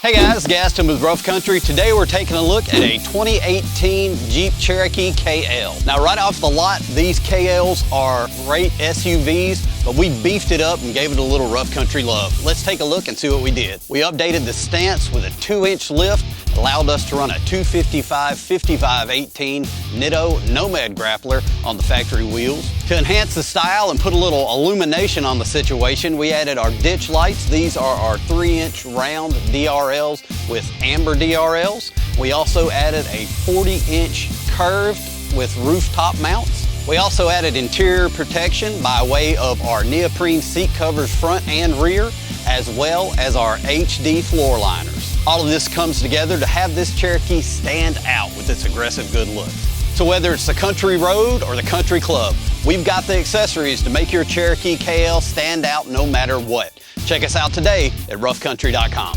Hey guys, Gaston with Rough Country. Today we're taking a look at a 2018 Jeep Cherokee KL. Now right off the lot, these KLs are great SUVs, but we beefed it up and gave it a little Rough Country love. Let's take a look and see what we did. We updated the stance with a 2-inch lift, allowed us to run a 255/55/18 Nitto Nomad grappler on the factory wheels. To enhance the style and put a little illumination on the situation, we added our ditch lights. These are our 3-inch round DRLs with amber DRLs. We also added a 40-inch curved with rooftop mounts. We also added interior protection by way of our neoprene seat covers front and rear, as well as our HD floor liners. All of this comes together to have this Cherokee stand out with its aggressive good look. So whether it's the country road or the country club, we've got the accessories to make your Cherokee KL stand out no matter what. Check us out today at roughcountry.com.